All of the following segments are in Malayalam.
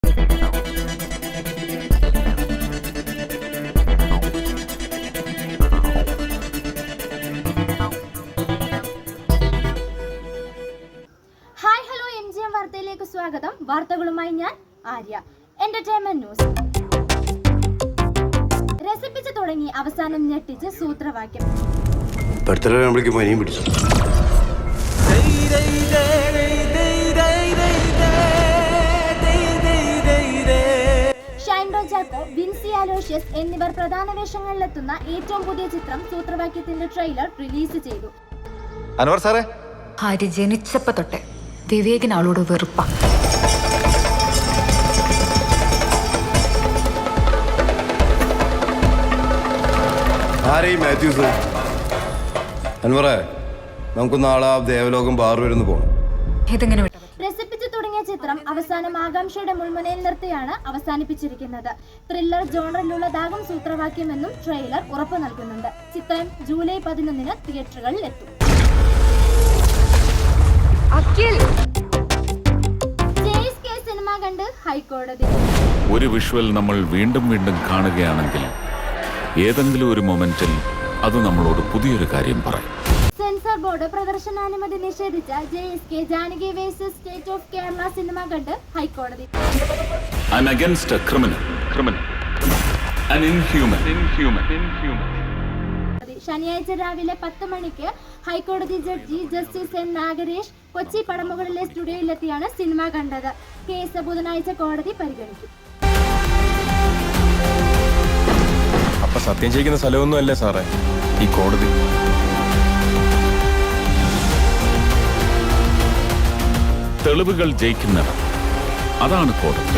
ഹായ് ഹലോ MGM വാർത്തയിലേക്ക് സ്വാഗതം. വാർത്തകളുമായി ഞാൻ ആര്യ. Entertainment news. രസിപ്പിച്ചു തുടങ്ങി അവസാനം ഞെട്ടിച്ച് സൂത്രവാക്യം. ഷൈൻ റോജാക്കോ, വിൻസി അലോഷ്യസ് എന്നിവർ പ്രധാന വേഷങ്ങളിലെത്തുന്ന ഏറ്റവും പുതിയ ചിത്രം സൂത്രവാക്യത്തിന്റെ ട്രെയിലർ റിലീസ് ചെയ്തു. അൻവർ സാറേ, ആര്യ ജനിച്ചപ്പോ തൊട്ടേ വിവേകിന് അവളോട് വെറുപ്പ. അൻവറേ, നമുക്ക് നാളെ ദേവലോകം ബാർ വരുന്നു പോകണം. ഇതെങ്ങനെ വിട്ടത്? രസിപ്പിച്ചു തുടങ്ങിയ ചിത്രം അവസാനം ആകാംക്ഷയുടെ മുൾമുനയിൽ നിർത്തിയാണ് അവസാനിപ്പിച്ചിരിക്കുന്നത്. ത്രില്ലർ ജോണറിലുള്ളതാകും സൂത്രവാക്യമെന്നും ട്രെയിലർ ഉറപ്പു നൽകുന്നുണ്ട്. ചിത്രം ജൂലൈ 11 തിയേറ്ററുകളിൽ എത്തും. സിനിമ കണ്ട് ഹൈക്കോടതി. ഒരു വിഷ്വൽ നമ്മൾ വീണ്ടും വീണ്ടും കാണുകയാണെങ്കിൽ ഏതെങ്കിലും ഒരു മൊമെന്റിൽ അത് നമ്മളോട് പുതിയൊരു കാര്യം പറയും. സെൻസർ ബോർഡ് പ്രദർശനാനുമതി നിഷേധിച്ച JSK Janaki versus state of Kerala cinema കണ്ട് ഹൈക്കോടതി. I'm against a criminal. An inhuman. ശനിയാഴ്ച രാവിലെ 10 മണിക്ക് ഹൈക്കോടതി judge justice N Nagaresh Kochi പടമുകളിലെ സ്റ്റുഡിയോയിലെത്തിയാണ് സിനിമ കണ്ടത്. കേസ് ബുധനാഴ്ച കോടതി പരിഗണിക്കും. അപ്പൊ സത്യം ചെയ്യുന്ന സ്ഥലമൊന്നും അല്ലേ സാറേ ഈ കോടതി? തെളിവുകൾ ജയിക്കുന്നത് അതാണ് കോടതി.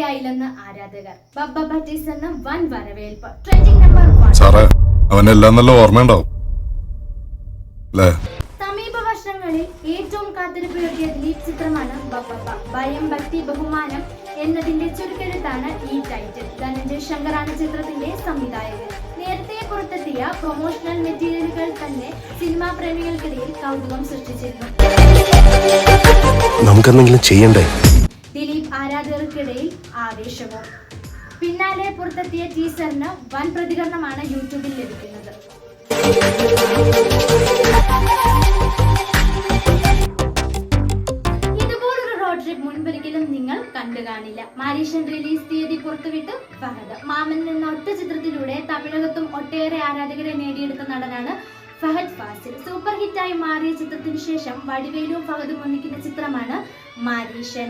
ആയില്ലെന്ന് ആരാധകർ. ബബ്ബ ബറ്റീസിന് വൻ വരവേൽപ്പ്. Trending number 1. സാറേ, അവനെല്ലാം നല്ല ഓർമ്മയുണ്ടാവും. സമീപ വർഷങ്ങളിൽ ഏറ്റവും കാത്തിരിപ്പുയർത്തിയ ദിലീപ് ചിത്രമാണ് ബബ്ബ. ഭയം, ഭക്തി, ബഹുമാനം എന്നതിന്റെ ചുരുക്കെഴുത്താണ് ഈ ടൈറ്റിൽ. ധനഞ്ജയ് ശങ്കറാണ് ചിത്രത്തിന്റെ സംവിധായകൻ. നേരത്തെ പുറത്തെത്തിയ പ്രൊമോഷണൽ മെറ്റീരിയലുകൾ തന്നെ സിനിമാ പ്രേമികൾക്കിടയിൽ കൗതുകം സൃഷ്ടിച്ചിരുന്നു. നമുക്കെന്തെങ്കിലും ചെയ്യണ്ടേ? ദിലീപ് ആരാധകർക്കിടയിൽ ആവേശവും. പിന്നാലെ പുറത്തെത്തിയ ടീസറിന് വൻ പ്രതികരണമാണ് യൂട്യൂബിൽ ലഭിക്കുന്നത്. ഇതുപോലൊരു റോഡ് ട്രിപ്പ് മുൻപൊരിക്കലും നിങ്ങൾ കണ്ടു കാണില്ല. മാരീഷൻ റിലീസ് തീയതി പുറത്തുവിട്ട് ഫഹദ്. മാമൻ എന്ന ഒറ്റ ചിത്രത്തിലൂടെ തമിഴകത്തും ഒട്ടേറെ ആരാധകരെ നേടിയെടുത്ത നടനാണ് ഫഹദ് ഫാസിൽ. സൂപ്പർ ഹിറ്റായി മാറിയ ചിത്രത്തിന് ശേഷം വടിവേലും ഫഹദും ഒന്നിക്കുന്ന ചിത്രമാണ് മാരീഷൻ.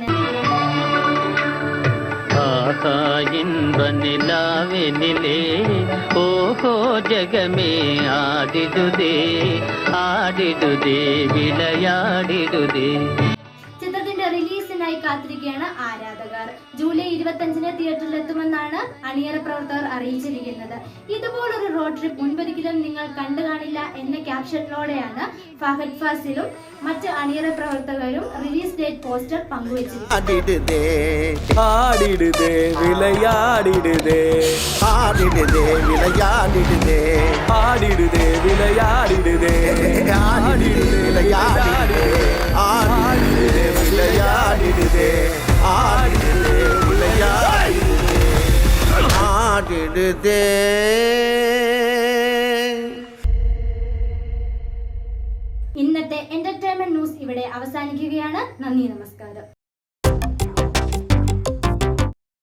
ഓഹോ ജഗമേ ആടിടുതേ ആടിടുതേ വിളയാടിടുതേ. ചിത്രത്തിന്റെ റിലീസിനായി കാത്തിരിക്കുകയാണ് ആരാധകർ. ജൂലൈ 25 തിയേറ്ററിലെത്തുമെന്നാണ് അണിയറ പ്രവർത്തകർ അറിയിച്ചിരിക്കുന്നത്. ഇതുപോലൊരു റോഡ് ട്രിപ്പ് മുൻപൊരിക്കലും നിങ്ങൾ കണ്ടു കാണില്ല എന്ന ക്യാപ്ഷനിലൂടെയാണ് ഫഹദ് ഫാസിലും മറ്റ് അണിയറ പ്രവർത്തകരും റിലീസ് ഡേറ്റ് പോസ്റ്റർ പങ്കുവച്ചിരിക്കുന്നത്. ഇന്നത്തെ എന്റർടൈൻമെന്റ് ന്യൂസ് ഇവിടെ അവസാനിക്കുകയാണ്. നന്ദി, നമസ്കാരം.